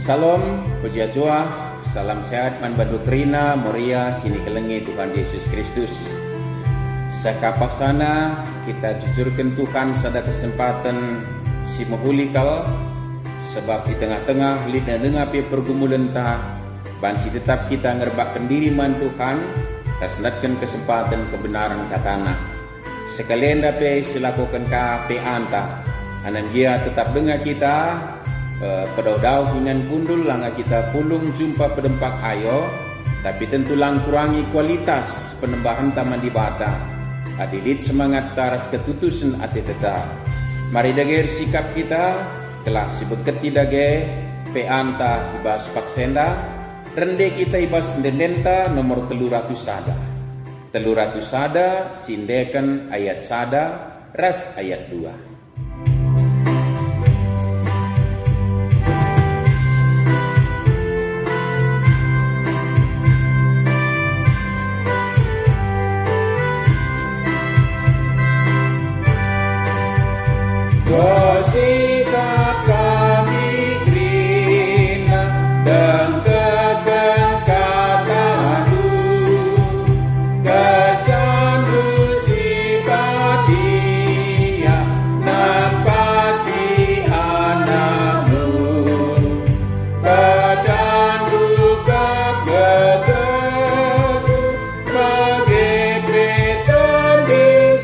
Salam, puji Tuhan, salam sehat, man bandu Krina, Moria, sini kelengi Tuhan Yesus Kristus. Sakapak sana kita jujurkan Tuhan sada kesempatan si mehulikal, sebab di tengah-tengah lidna dengar pergumulan ta, bansi tetap kita ngerbakkan diri man Tuhan, kasnatkan kesempatan kebenaran katana. Sekalian dapat silakukan ka pe anta, anan dia tetap dengar kita. Pedau-dau hingan gundul langa kita pulung jumpa pedempak ayo, tapi tentu lang kurangi kualitas penembahan taman di bata. Adilit semangat taras ketutusan ati tetap. Mari dage sikap kita telah sibeketi dage pe anta ibas paksenda rende kita ibas dendenta nomor 300 sada. 300 sada sindekan ayat sada ras ayat 2. Bersikap kami Krina dan kekengkatanu kesandu sibadia nampati anakmu badan duka betedu bagai teminggu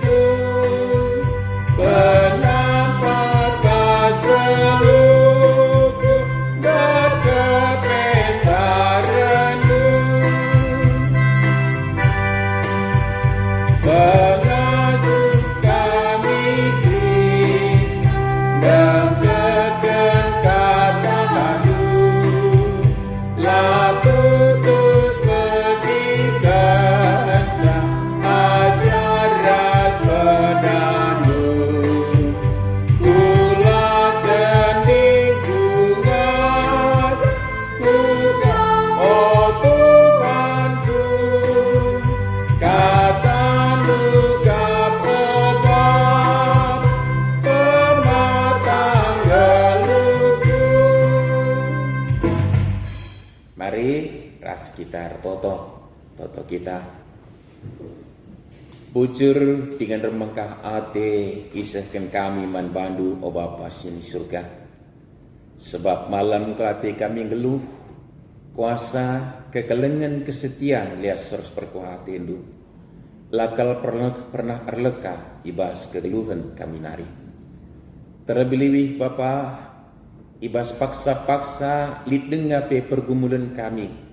kita toto kita bujur dengan remengkah ate isahkan kami man bandu o Bapa sini surga, sebab malam kelate kami ngeluh kuasa kekelengan kesetiaan lias sers perkuhati indu lakal pernah erleka ibas kegeluhan kami nari terlebih Bapa ibas paksa-paksa lid dengar pe pergumulan kami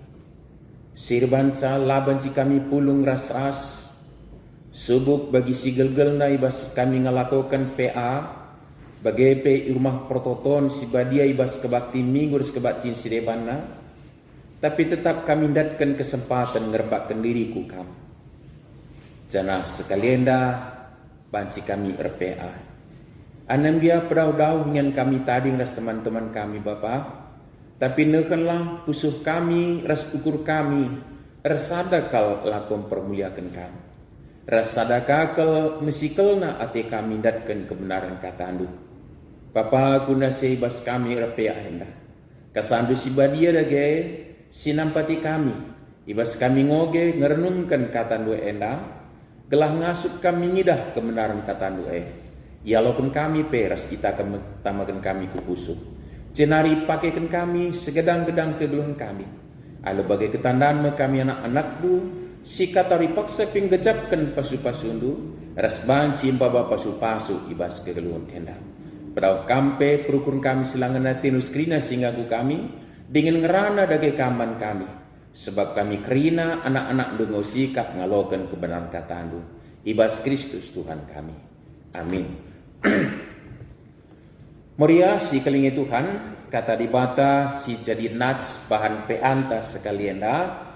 sirbansa laban si kami pulung ras-ras subuk bagi si gelgel na ibas kami ngalakukan PA bagi pe rumah prototon si badia ibas kebakti minggu kebakti si debana, tapi tetap kami datkan kesempatan ngerbakkan diriku kamu jana sekalian dah bansi kami RPA anan dia pedau-dau dengan kami tadi ras teman-teman kami Bapa. Tapi nekanlah pusuh kami, ras ukur kami, rasadakal lakon permuliakan kami. Rasadakal mesikelna ate kami datkan kebenaran kata andu. Bapa guna seibas kami rapea hendak. Kasandu si badia dage sinampati kami. Ibas kami ngoge ngerenungkan kata andu enda. Gelah ngasup kami ngidah kebenaran kata andu Yalokun kami peras kita tamakan kami kupusuh. Cenari pakaikan kami segedang-gedang kegeluhan kami. Alu bagai ketandaan kami anak-anak du, si katari paksa pinggejapkan pasu-pasundu, rasban simpa pasu-pasu ibas kegeluhan hendak. Pedau kampe perukun kami silangan natinus krina singgaku kami, dengan ngerana dage kaman kami. Sebab kami krina anak-anak dungo sikap ngalokan kebenaran katandu. Ibas Kristus Tuhan kami. Amin. Moria si kelingi Tuhan, kata di bata si jadi nats bahan peanta sekalian dah.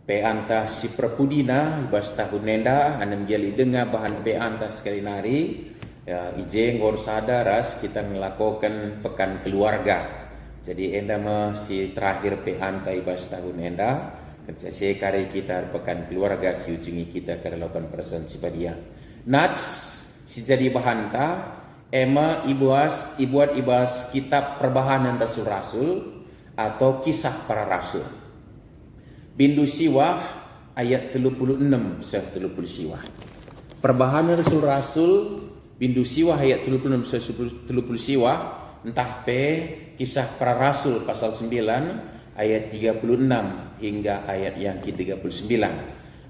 Peanta si perpudina, ibas tahun nenda, anem jeli dengar bahan peanta sekali nari. Ya, ije ngor sadaras kita melakukan pekan keluarga. Jadi enda si terakhir peanta ibas tahun nenda. Kerja sekali kita pekan keluarga si ujungi kita ke 8% si badia. Nats si jadi bahan ta. Ema ibuat ibas kitab perbahanan rasul-rasul atau Kisah Para Rasul. Bindu siwah ayat 36 sah 30 siwah. Perbahanan Rasul-Rasul bindu siwah ayat 36 sah 30 siwah entah pe Kisah Para Rasul pasal 9 ayat 36 hingga ayat yang ke-39.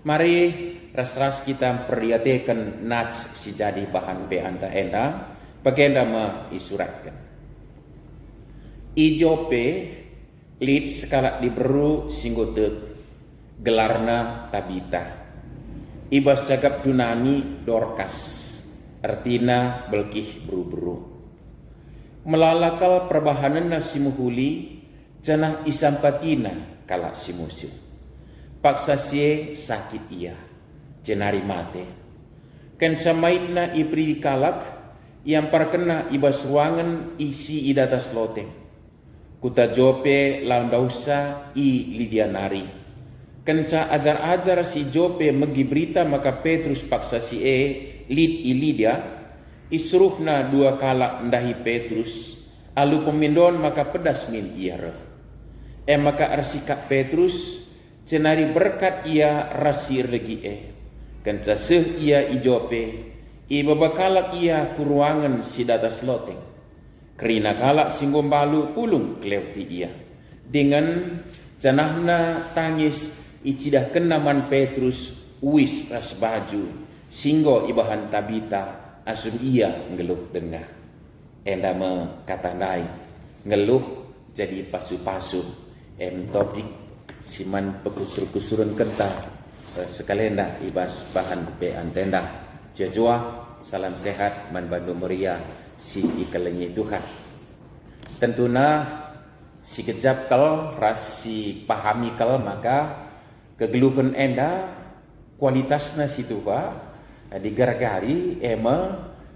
Mari ras-ras kita perhatikan nats si jadi bahan pe anta enda bagenda ma isuratkan. Ijope lid sekala diberu singgotek gelarna Tabita. Ibas sagap dunani Dorkas. Artina belkih beru-beru. Melalakal perbahanan na simuhuli janah isampatina kala simusil. Paksa sie sakit ia. Jenari mate. Kencamait na ipri dikalak yang perkena ibas ruangan isi idatas loteng. Kuta jope laundausa i lidianari. Kenca ajar-ajar si Jope megi berita maka Petrus paksa si lid i Lidia isruhna dua kala ndahi Petrus alu pemindon maka pedas min ia reh. Maka arsikak Petrus cenari berkat ia rasir legi kenca seh ia i Jope i babakalak ia kuruangan si datas loteng. Kerina kalak singgombalu pulung kleuti ia dengan janahna tangis icidah kenaman Petrus wis ras baju singgo ibahan Tabita asum ia ngeluh dengah enda me katandai ngeluh jadi pasu-pasu topik siman pekusur-kusurun kentah sekalenda ibas bahan pe antenda jajua salam sehat man bandu meria si ikalengi Tuhan. Tentunya si kejap kal rasi pahami kal maka kegeluhan enda kualitasnya situ Pak digargari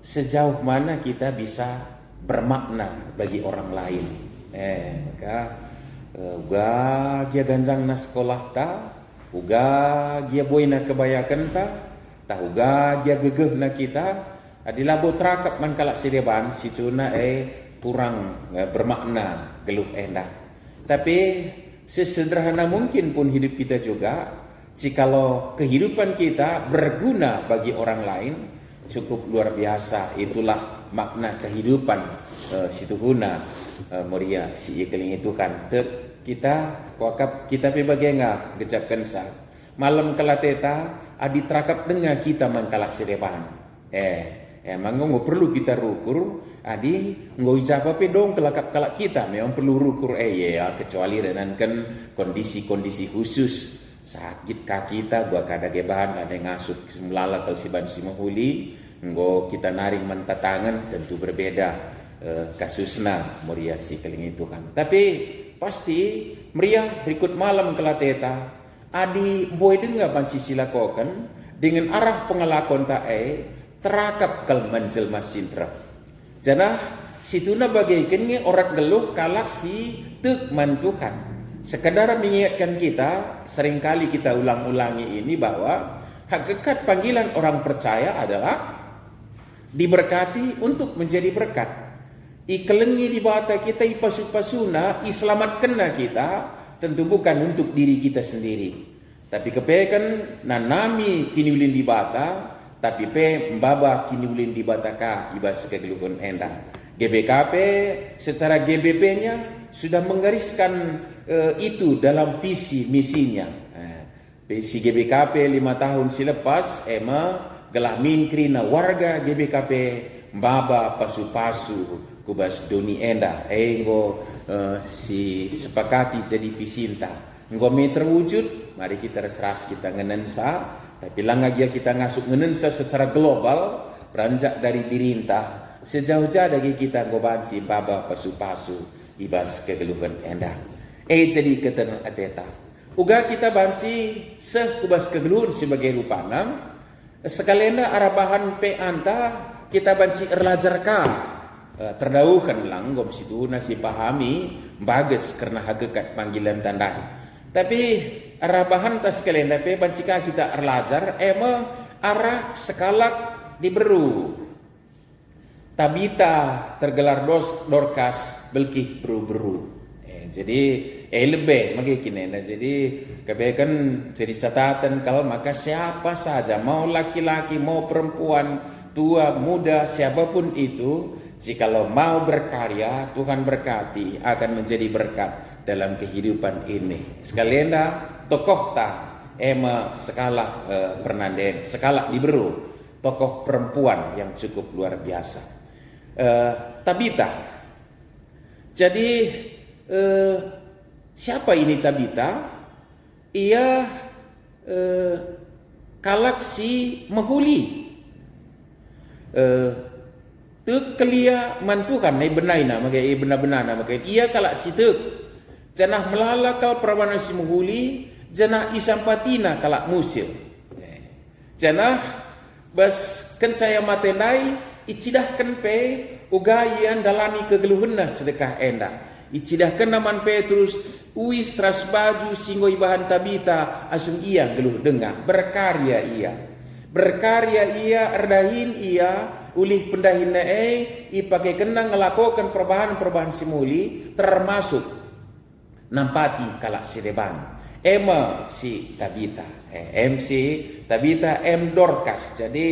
sejauh mana kita bisa bermakna bagi orang lain. Maka uga dia ganjang na sekolah ta, uga dia boina kebayakan ta uga dia gegeh na kita adilabo trakap man kalak sideban situna kurang bermakna geluh enda. Tapi sesederhana mungkin pun hidup kita juga, jikalau kehidupan kita berguna bagi orang lain, cukup luar biasa. Itulah makna kehidupan situ guna Moria si ikeling itu kan. Kita wakap kita pe bagenga gejapkan sa. Malam kelateta adi trakap denga kita mangkalah sedepan. Emang nggak perlu kita rukur, adi nggak ijapa pe dong kelakap kalak kita, memang perlu rukur ya kecuali dengan kan kondisi-kondisi khusus sakit kaki kita, gua kada gebahan ada ngasup semulala kal siban simahuli, nggak kita naring mentatangan tentu berbeda kasusna Moria si keling itu kan. Tapi pasti meriah berikut malam kelateta, adi boy dengar banci silakokan dengan arah pengelakon tae terakap kal menjelma sintra. Janah situna bagaikan orang geluh kalak si tek mantuhan. Sekadar mengingatkan kita, seringkali kita ulang-ulangi ini bahwa hakikat panggilan orang percaya adalah diberkati untuk menjadi berkat. Ikelengi di bata kita, ipasu-pasuna, iselamatkan kita, tentu bukan untuk diri kita sendiri. Tapi kepekan nanami kini ulin di bata, tapi pe mbaba kini ulin di bataka ibas kegeluhan enda. GBKP secara GBP-nya sudah menggariskan itu dalam visi misinya. Visi GBKP 5 tahun selepas gelah minkrina warga GBKP mbaba pasu-pasu kubas doni enda si sepakati jadi visinta nggo me terwujud. Mari kita resras kita ngenensa. Tapi langgagia kita ngasup ngenensa secara global beranjak dari dirintah sejauh-jauh dari kita ngobansi baba pasu-pasu ibas kegeluhan enda. Jadi keten ateta. Uga kita banci sekubas kegeluhan sebagai rupanam sekalenda arabahan pe anta kita banci erlajarka terdauhkan langgom situ nasi pahami bagus karena hakikat panggilan tanda. Tapi arabahan tas kalenda pe bancika kita erlajar arah sekalak diberu. Tabita tergelar Dorkas belkih beru-beru. Jadi lebih begini. Jadi kebaikan jadi catatan kalau maka siapa saja mau laki-laki mau perempuan tua muda siapapun itu jikalau mau berkarya Tuhan berkati akan menjadi berkat dalam kehidupan ini. Sekalian dah tokoh Emma skala Fernanden skala Libero tokoh perempuan yang cukup luar biasa. Tabita. Jadi siapa ini Tabita? Ia kalak si Mahuli. Tuk kelia mantukan nai benaina makai benar-benar makai ia kalak si tuk janah melalakal perawanan si Mahuli janah isampatina kalak musil janah bas kencaya matendai icidahkan pe ugayan dalani kegeluhena sedekah endah icidahkan naman Petrus uis ras baju singgo ibahan Tabita asum ia geluh dengar berkarya ia erdahin ia ulih pendahin ipakai kenang ngelakukan perubahan simuli termasuk nampati kalak sireban Emma si Tabita MC Tabita M Dorcas jadi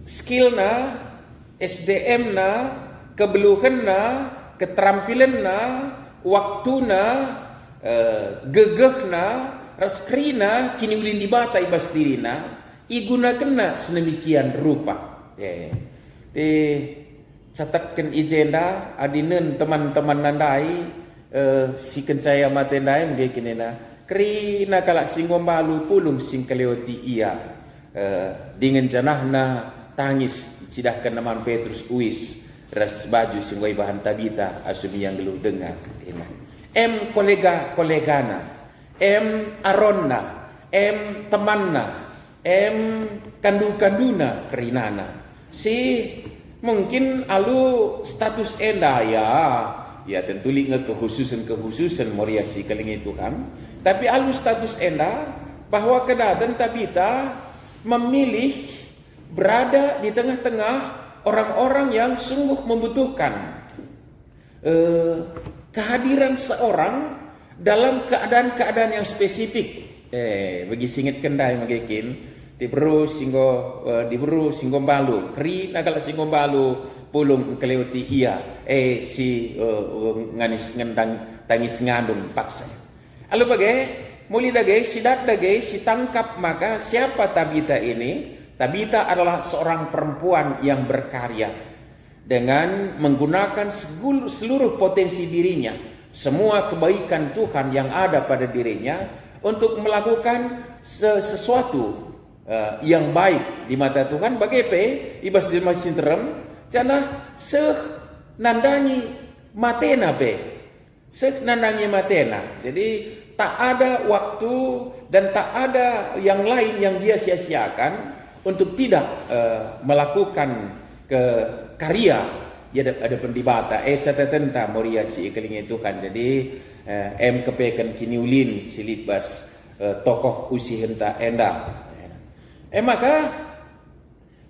skillna SDM na kebeluhanna keterampilanna waktuna gegehna raskrina kini ulin dibata ibastirina igunakanna sedemikian rupa. Catatkan agenda adinen teman-teman nandai si kencaya matendai mengkinena krina kalak singombalu pulung sing keleoti ia dengan janahna tangis sidahkan naman Petrus uis ras baju singoi bahan Tabita asumi yang geluh dengar M kolegana M aronna, M temanna, M kandu-kanduna kerinana. Si mungkin alu status enda ya tentu linga kehususan moria si keling itu kan. Tapi alu status enda bahwa kedatan Tabita memilih berada di tengah-tengah orang-orang yang sungguh membutuhkan kehadiran seorang dalam keadaan-keadaan yang spesifik. Bagi singit kendai magikin diburu singgo balu kri nagala singgo balu pulung keleuti ia si nganis ngendang tangis ngandung paksa. Lalu bagai muli dagai sidat dagai si tangkap maka siapa Tabita ini? Tabita adalah seorang perempuan yang berkarya dengan menggunakan seluruh potensi dirinya. Semua kebaikan Tuhan yang ada pada dirinya untuk melakukan sesuatu yang baik di mata Tuhan bagi ibas di masjid terem jana nandangi matena nandangi matena. Jadi tak ada waktu dan tak ada yang lain yang dia sia-siakan untuk tidak melakukan karya. Ya ada pendibata catatan ta moria si keling itu kan jadi M kepekan kini ulin silit bas tokoh usi henta enda maka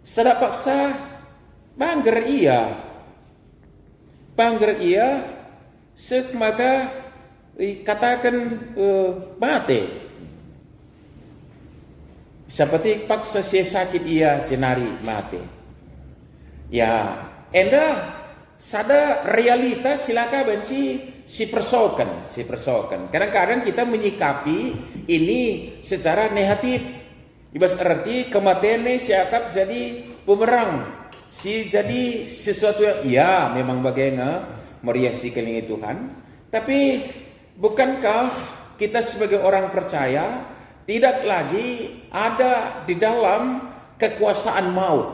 sada paksa bangger ia sek maka katakan mate seperti paksa si sakit ia cenari mate ya enda sada realita silakan benci si persoakan. Kadang-kadang kita menyikapi ini secara negatif. Ibas arti kematian siakap jadi bumerang. Si jadi sesuatu yang ya memang bagaimana meriasi keling Tuhan. Tapi bukankah kita sebagai orang percaya tidak lagi ada di dalam kekuasaan maut?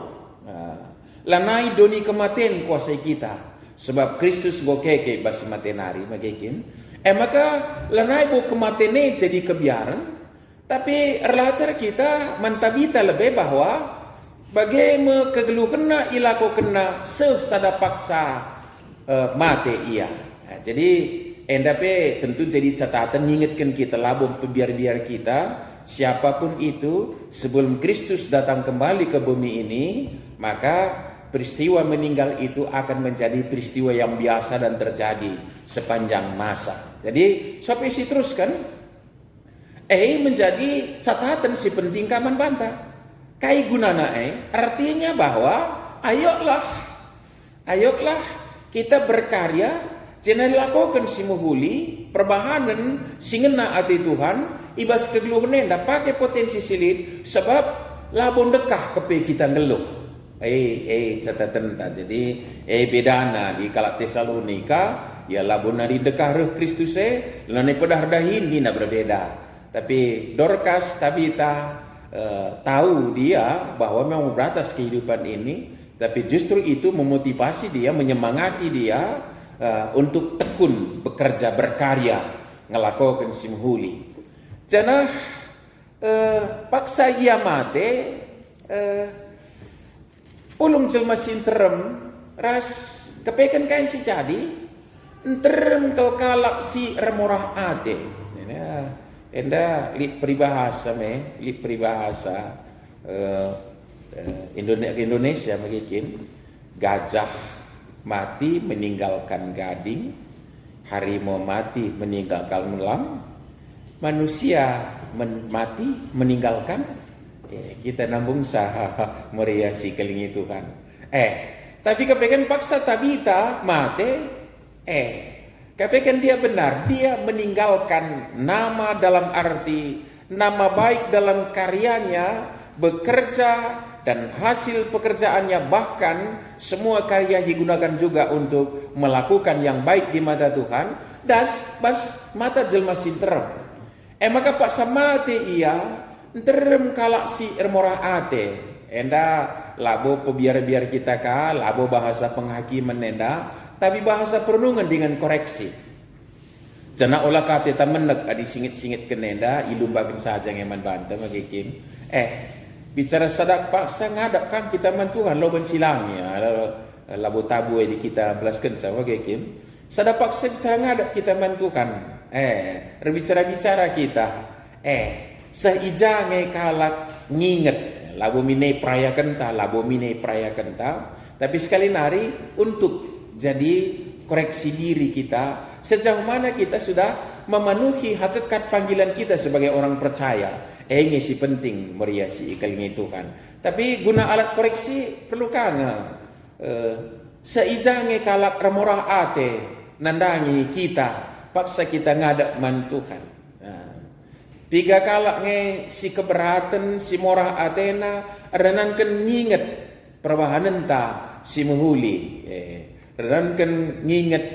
Lanai doni kematian kuasai kita sebab Kristus gokeke basi matenari magikin maka lanai bu kematian jadi kebiaran tapi erlacar kita mentabita lebih bahwa bagaimana kegeluhna ilako kena sada paksa mate ia jadi endape tentu jadi catatan mengingatkan kita labung biar kita siapapun itu sebelum Kristus datang kembali ke bumi ini maka peristiwa meninggal itu akan menjadi peristiwa yang biasa dan terjadi sepanjang masa. Jadi sampai si terus kan, menjadi catatan si penting kaman banta. Kai gunana artinya bahwa ayolah kita berkarya, jangan lakukan si muhuli perbahanan singena ati Tuhan, ibas kegeluh nenda pakai potensi silit sebab labon dekah kepe kita ngeluh. Catatan ta. Jadi bedana di kala Tesalonika ya labon nari dekah reh Kristus lane pedah dahin dina berbeda. Tapi Dorcas Tabita tahu dia bahwa memang beratas kehidupan ini, tapi justru itu memotivasi dia, menyemangati dia untuk tekun bekerja berkarya ngelakukan simhuli. Jana paksa ia mate ulung jelma sinterem ras kepekan kain si jadi enterem kalak si remorah ate. Enda li peribahasa Indonesia begitu. Gajah mati meninggalkan gading, harimau mati meninggalkan melam, manusia mati meninggalkan kita nambung saha meriasi kelingi Tuhan. Tapi kepengen paksa Tabita mate, kepengen dia benar, dia meninggalkan nama dalam arti nama baik dalam karyanya, bekerja dan hasil pekerjaannya, bahkan semua karya digunakan juga untuk melakukan yang baik di mata Tuhan dan mata jelma sinterem. Maka pak samate ia terem kalak si ermorah ate enda labo pebiar-biar kita labo bahasa penghakiman enda, tapi bahasa perenungan dengan koreksi. Jana olah kate tamenek adi singit-singit kenenda ilumbakan saja ngeman banta magikim. Bicara sadak paksa ngadap kan kita man Tuhan loban silangnya labo tabu di kita belaskan sama magikim. Sadak paksa bisa ngadap kita man Tuhan. Berbicara-bicara kita. Seijang kalak nginget labo mine prayakan ta, tapi sekali nari untuk jadi koreksi diri kita sejauh mana kita sudah memenuhi hakikat panggilan kita sebagai orang percaya. Ini si penting meriasi kelingi Tuhan. Tapi guna alat koreksi perlu kanga seijang kalak remorah ate nandangi kita paksa kita ngadap man Tuhan. Tiga kalak si keberatan si morah Athena renankan nginget perbahanan ta si muhuli. Renankan nginget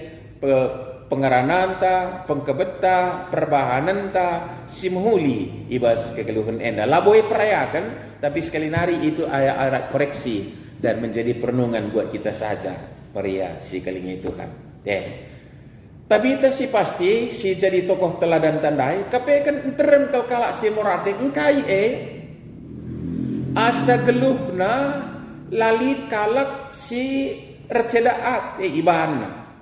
pengaranan ta, pengkebeta, perbahanan ta si muhuli ibas kegeluhan enda. Laboi perayakan, tapi sekali nari itu ayat koreksi dan menjadi perenungan buat kita saja. Pria si kelingi Tuhan. Tapi itu si pasti si jadi tokoh teladan tandai kepekan enterem kalak si morate engkai asa geluhna lalit kalak si recedaat ibahanna.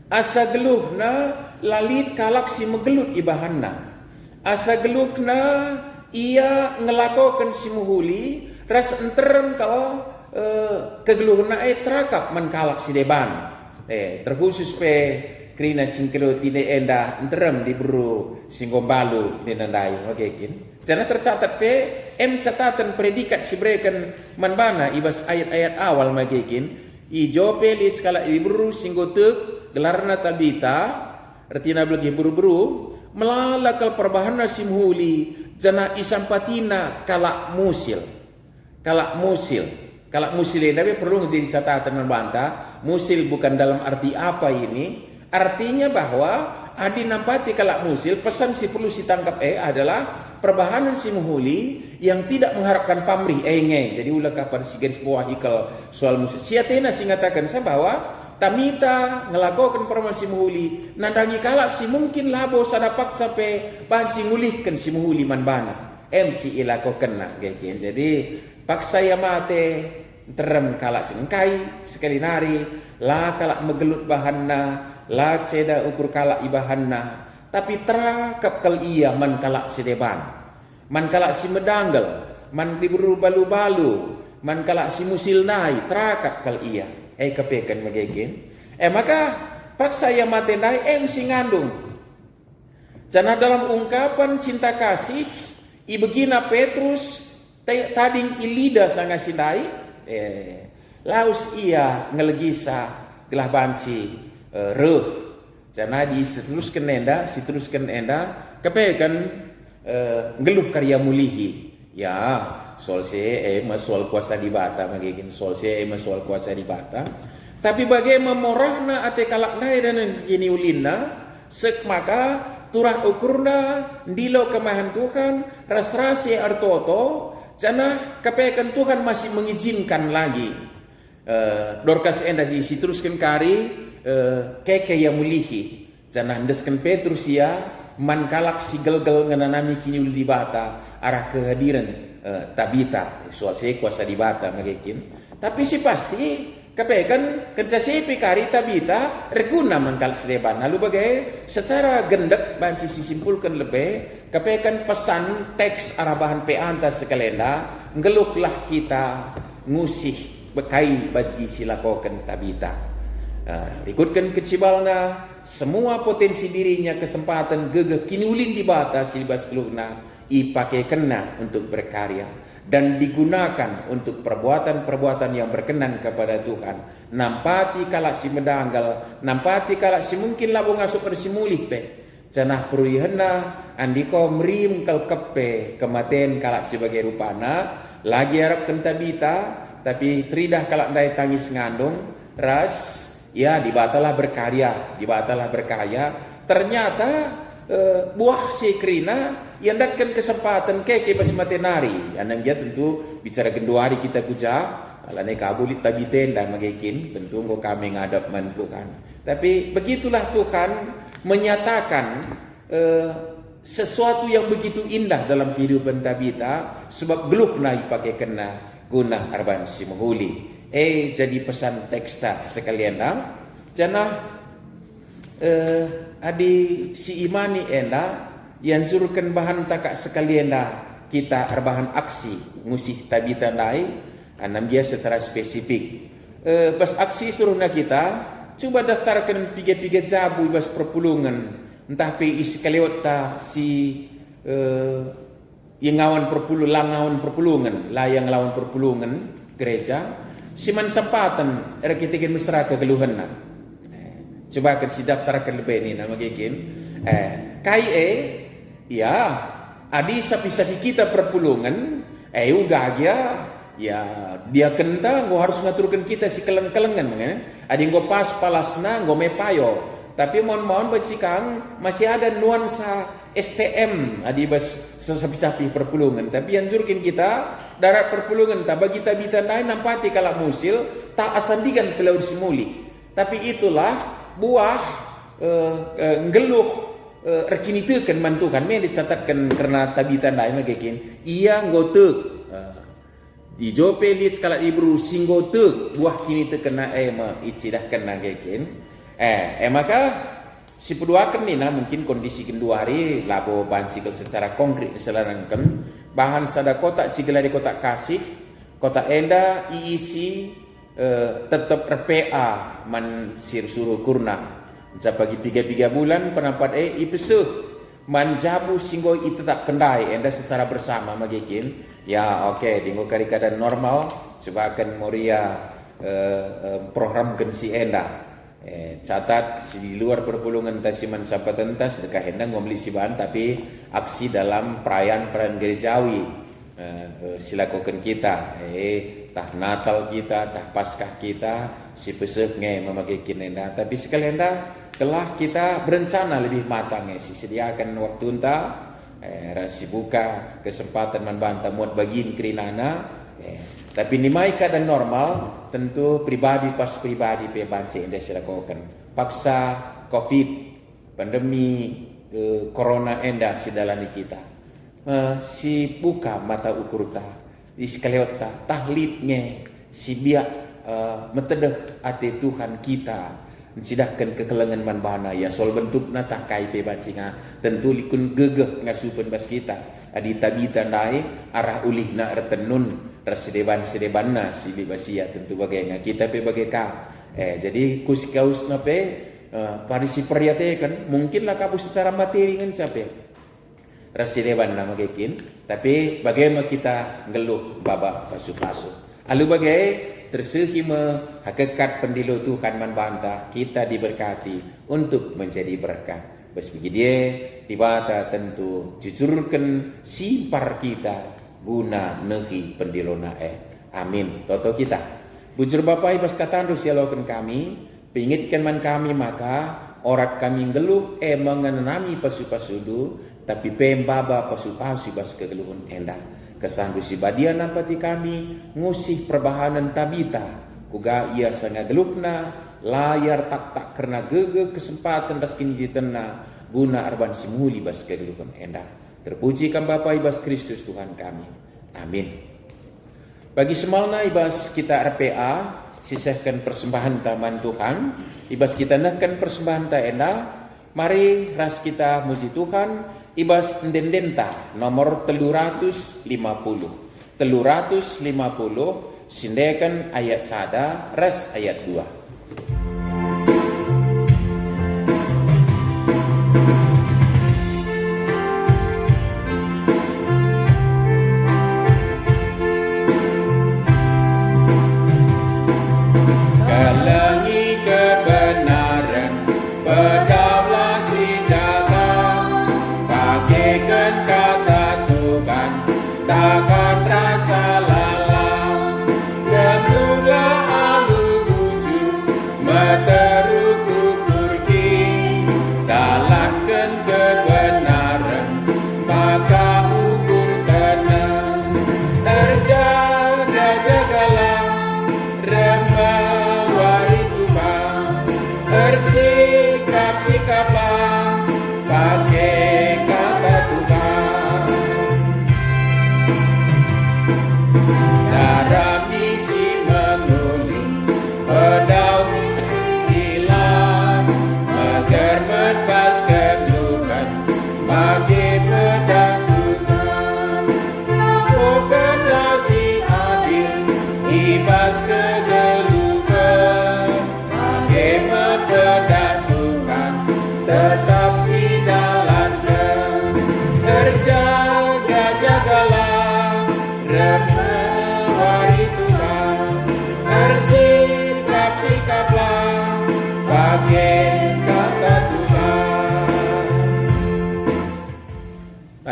Asa geluhna lalit kalak si megelut ibahanna. Asa geluhna ia ngelakokan si muhuli ras enterem kalau kegeluhna terakap man kalak si deban. Terkhusus krina singkelo tine enda enterem di buru singombalu di nandai okekin. Jangan tercatat catatan predikat sibreken manbana ibas ayat-ayat awal magekin ijope li skala di buru singgotek gelarna Tabita artina belagi buru-buru melalakal perbahana simhuli jana isampatina kalak musil tapi perlu jadi catatan membantah. Musil bukan dalam arti apa ini. Artinya bahwa adi nampati kalak musil, pesan si perlu ditangkap adalah perbahanan si muhuli yang tidak mengharapkan pamrih jadi ulah kapan si garis bawah ikal soal musil. Si Athena ngatakan saya bahwa Tamita ngelakukan perbahanan si muhuli nandangi kalak si mungkin labo sadapak sampai bahan si ngulihkan si muhuli manbana. MC ilakokan nah gitu. Jadi paksa ya mate terem kalak singkai sekali nari la kalak megelut bahanna la ceda ukur kalak ibahanna tapi terakap kal ia man kalak sedeban man kalak si medanggal man diburu balu-balu, man kala si musil nai, terakat kal iya. Kapekan magiging. Maka paksa ya matenai si ngandung. Karena dalam ungkapan cinta kasih, ibegina Petrus tading ilida sanga sindai, laus ia ngelegisa gelah bansi reh. Karena diteruskan enda, kepekan ngeluh karya mulihi. Ya, soal soal kuasa di bata magiging soal soal kuasa di bata. Tapi bagaimana morahna ate kalak nai dan gini ulina sek maka turah ukurna ndilo kemahan Tuhan ras-rasi artoto jana kepekan Tuhan masih mengizinkan lagi. Dorkas enda isi teruskan kari keke yang mulihi jana handeskan Petrus ya man kalak si gel-gel ngananami kini uli di bata arah kehadiran Tabita soal saya kuasa di bata magikin. Tapi si pasti kepekan kencasi pikari Tabita reguna mangkal sedeban. Lalu bagai secara gendek banci simpulkan lebih kepekan pesan teks arabahan peantas sekalenda ngeluhlah kita ngusih bekai bagi silakokan Tabita. Ikutkan kecibalna semua potensi dirinya kesempatan gegeh kini ulin di bata silibas keluhna ipakai kena untuk berkarya dan digunakan untuk perbuatan-perbuatan yang berkenan kepada Tuhan. Nampati kalak si medanggal, nampati kalak si mungkin labung asup persimulih pe. Janah peruyahna andiko merim kal kepe kematen kalak sebagai rupana lagi harap kentabita tapi tridah kalak dai tangis ngandung ras ya dibatalah berkarya ternyata buah si krina yang datkan kesempatan keke pas matenari anang dia tentu bicara genduari kita kuja alane kabulit tabiten dan magikin tentu engkau kami ngadap Tuhan. Tapi begitulah Tuhan menyatakan sesuatu yang begitu indah dalam kehidupan Tabita sebab geluk naik pakai kena guna arban si menghuli. Jadi pesan teksta sekalian jana adi si imani enda yang jurukan bahan takak sekalian kita arbahan aksi ngusih Tabita nai anam dia secara spesifik pas aksi suruhna kita coba daftarkan piga-piga jabu bas perpulungan entah pi isi kalewat ta si yang ngawan perpulungan layang lawan perpulungan gereja siman sempatan era kita mesra kegeluhan coba kan si daftarkan lebih ini nama gikin ya adi sapi-sapi kita perpulungan ugagia ya dia kenta ngo harus ngaturkan kita si keleng-kelengan adi ngo pas palasna ngo mepayo tapi mohon bacikang masih ada nuansa STM adi bas sapi-sapi perpulungan tapi yang jurkin kita darat perpulungan tak bagi Tabita lain nampati kalak musil tak asandigan pelaur simuli tapi itulah buah ngeluh rekinitekan mantukan me dicatatkan karena Tabita lain magikin ia ngotek di jope lis kala ibru singgotek buah kini terkena icidah kena gekin maka si peduakan ni mungkin kondisi kedua hari labo bansikal secara konkret diselarangkan bahan sada kotak sigala di kotak kasih kotak enda IEC tetap RPA man sir suruh kurna pagi 3 bulan penampat ipesuh manjabu singgo itu tak kendai enda secara bersama magikin ya oke dingo kari keadaan normal sebakan moria program si enda catat si luar perpulungan tasiman sapatan tas dekat hendang membeli si bahan tapi aksi dalam perayaan gerejawi silakukan kita tah Natal kita tah Paskah kita si pesek memakai kinenda tapi sekalian telah kita berencana lebih matang si sediakan waktu si buka kesempatan membantah muat bagiin kerinana tapi nimai keadaan normal tentu pribadi pas pribadi pe bance enda silakokan paksa covid pandemi corona enda sidalani kita si buka mata ukur di sekaliot tahlid si biak metedeh ate Tuhan kita sidahkan kekelengan man bana ya sol bentuk na tak kai pe bacinga tentu likun gegeh ngasupen bas kita adi tabita ndai arah ulih na retenun sedeban-sedebanna si basia tentu bagainya kita pe bageka jadi kusikaus na pe parisi periate kan mungkinlah kapus secara materi ngan capek rasideban na magekin tapi bagaimana kita ngeluh baba pasu-pasu alu bagai tersehima hakikat pendilo Tuhan man banta kita diberkati untuk menjadi berkat bas dia dibata tentu jujurkan simpar kita guna nehi pendilona amin toto kita bujur bapai bas katandu sialokan kami pingitkan man kami maka orat kami ngeluh mengenami pasu-pasudu tapi pembaba pasu-pasu bas kegeluhun endah kesandu si badian nampati kami ngusih perbahanan tabita kuga ia sangat gelukna layar tak karena gege kesempatan das kini ditena guna arban simuli bas kegeluhun endah terpujikan Bapa ibas Kristus Tuhan kami amin. Bagi semalna ibas kita RPA sisahkan persembahan taman Tuhan ibas kita nakkan persembahan ta endah mari ras kita muji Tuhan ibas ndendenta nomor 350 sindekan ayat sada ras ayat 2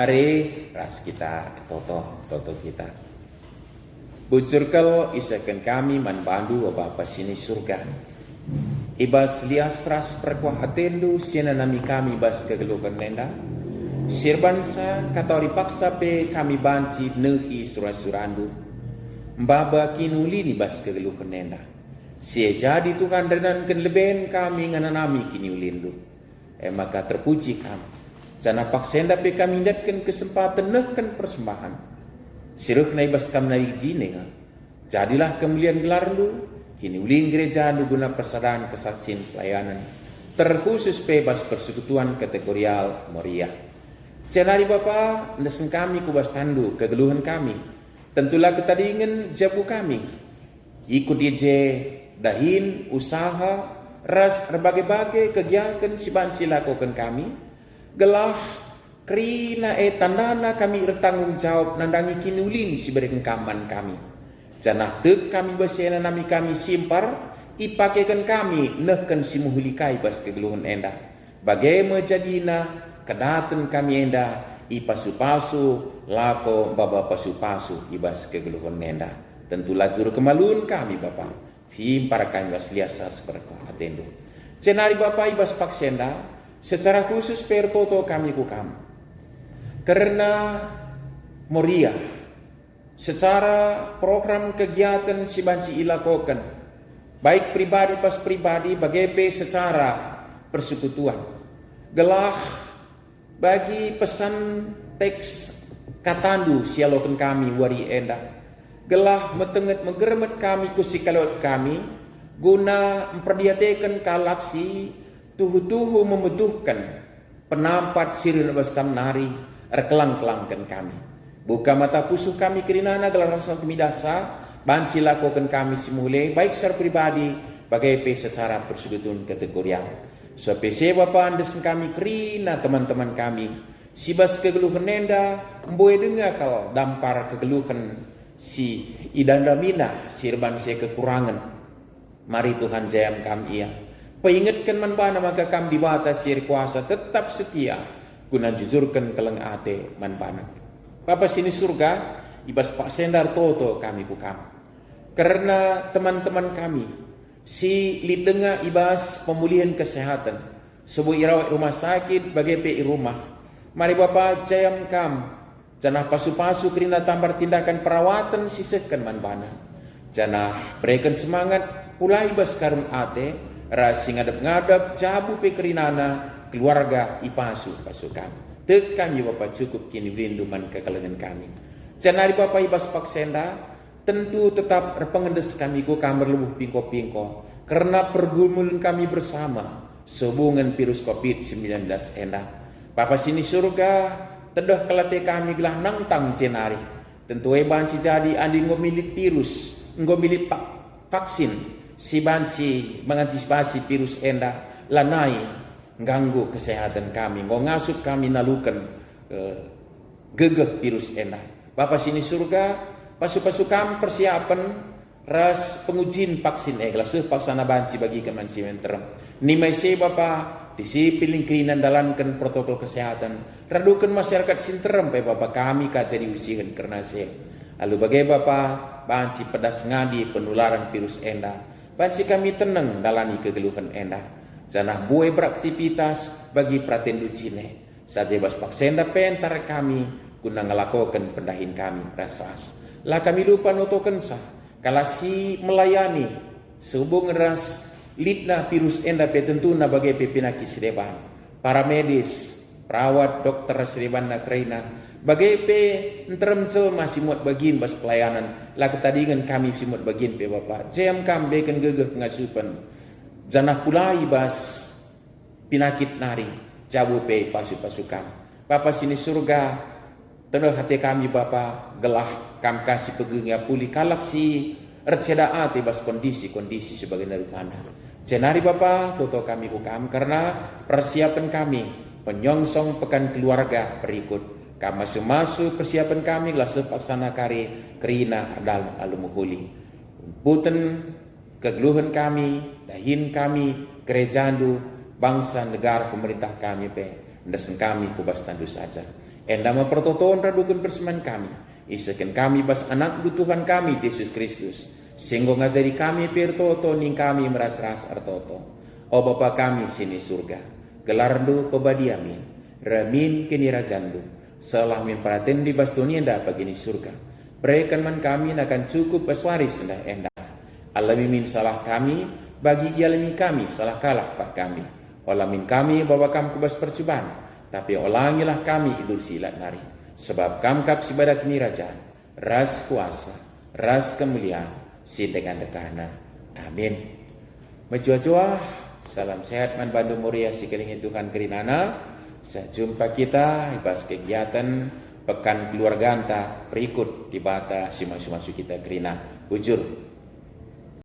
Mari ras kita toto kita. Bujurkal isakan kami man bandu Bapa sini surga. Ibas lias ras perkuah atendu siana nami kami bas kegeluhan nenda. Sirbansa katori paksa pe kami banci nehi suran-surandu. Mbaba kinuli ni bas kegeluhan nenda. Sia jadi Tuhan renan ken leben kami ngananami kini ulindu. Maka terpuji kami. Jana paksenda pe kami datkan kesempatan nehkan persembahan. Siruh na ibas kami na ijinenga. Jadilah kemuliaan gelar lu. Kini uling gereja lu guna persadahan kesaksian pelayanan. Terkhusus bebas persekutuan kategorial Moria. Cenari Bapa, nesen kami kubas tandu kegeluhan kami. Tentulah ketadingan jabu kami. Ikut ije dahin usaha ras berbagai-bagai kegiatan si banci lakukan kami. Gelah krina tandana kami bertanggung jawab nandangi kinulin si berengkaman kami. Janah tek kami basena nami kami simpar ipakekan kami nehkan si muhulikai bas kegeluhan endah. Bagaimana jadina kedaten kami endah ipasu-pasu lako baba pasu-pasu ibas kegeluhan endah. Tentu lajur kemaluan kami Bapa. Simpar kami bas liasa seperti atendu. Cenari Bapa ibas paksenda secara khusus pertoto kami kukam. Karena Moria secara program kegiatan si banci ilakokan baik pribadi pas pribadi bagai secara persekutuan. Gelah bagi pesan teks katandu sialokan kami wari endah. Gelah metenget megeremet kami kusikalot kami guna memperdiatakan kalaksi tuhu-tuhu membutuhkan penampat sirir baskam nari erkelang-kelangkan kami. Buka mata pusuh kami kerinana gelar rasa kami dasa, banci lakukan kami simule, baik secara pribadi, bagai secara persudutun kategorial. So PC Bapak andesen kami kerina teman-teman kami, sibas kegeluhan nenda, mboe dengar kal dampar kegeluhan si idanda mina, sirban saya kekurangan. Mari Tuhan jayam kami ia. Peingatkan manbana maka kami batas sir kuasa tetap setia guna jujurkan keleng ate manbana. Bapa sini surga ibas Pak Sendar toto kami kukam. Karena teman-teman kami si lidenga ibas pemulihan kesehatan sebuah irawat rumah sakit bagai PI rumah. Mari Bapa jayam kam janah pasu-pasu kerina tambar tindakan perawatan sisekan manbana. Janah berikan semangat pulai ibas karun ate rasi ngadap-ngadap jabu pekerinana keluarga ipasu pasukan. Tekan ya Bapak cukup kini berinduman kekalengan kami. Janari Bapak ibas paksenda tentu tetap pengendes kami ku kamar lebuh pingko-pingko karena pergumulan kami bersama sehubungan virus COVID-19 endah. Bapak sini surga tedah kelate kami gelah nangtang jenari. Tentu eban si jadi andi ngomilit virus, ngomilit vaksin. Si banci mengantisipasi virus enda lanai ganggu kesehatan kami, ngasup kami nalukan gegeh virus enda. Bapak sini surga, pasu-pasu kami persiapan ras pengujian vaksin eglas paksana banci bagi kemanci menterem. Nimai se Bapak disiplin keinan dalamkan protokol kesehatan, radukan masyarakat sinterem pe Bapak kami kajadi usihan karena se. Lalu bagai Bapak banci pedas ngadi penularan virus enda. Banci kami tenang dalani kegeluhan endah. Janah buai beraktivitas bagi pratendu cine. Saja bas paksenda pentar kami guna ngelakokan pendahin kami rasas. Lah kami lupa notokan sah. Kala si melayani sehubung ras lidna virus endah petentuna bagai pepinaki sedeban. Para medis, perawat, dokter sedeban na kreina. Bagai pe enteremcel masih muat bagian bas pelayanan lah ketadingan kami simut bagian pe Bapak jam kam beken gegeh ngasupan janah pulai bas pinakit nari jabu pe pasu-pasukan Bapak sini surga tenor hati kami Bapak gelah kam kasih pegengnya puli kalak si receda ate bas kondisi sebagai narifana jenari Bapak toto kami hukam karena persiapan kami penyongsong pekan keluarga berikut. Kama semasu persiapan kami lah sepaksana kari kerina dalam alumuhuli. Puten kegeluhan kami, dahin kami, gerejandu, bangsa, negara, pemerintah kami pe. Ndesen kami kubas tandu saja. Endama pertotoan radukan perseman kami. Isakan kami bas anak butuhan kami Yesus Kristus. Sehingga ngajari kami pertoto ning kami meras-ras artoto. O Bapa kami sini surga. Gelardu pebadiamin. Ramin kini rajandu. Salah memperaten di bastonia enda bagini surga. Berikan man kami akan cukup peswaris endah endah. Allah mimin salah kami bagi ialami kami salah kalak pak kami. Olamin kami bawa kami kubas percobaan. Tapi olangilah kami idul silat nari. Sebab kamkap sibadak ni raja. Ras kuasa, ras kemuliaan, si dengan dekana. Amin. Majua-jua, salam sehat man bandu muria si kelingi Tuhan kerinana. Sejumpa kita ibas kegiatan pekan keluarga anta berikut di bata si masu-masu kita kerina. Bujur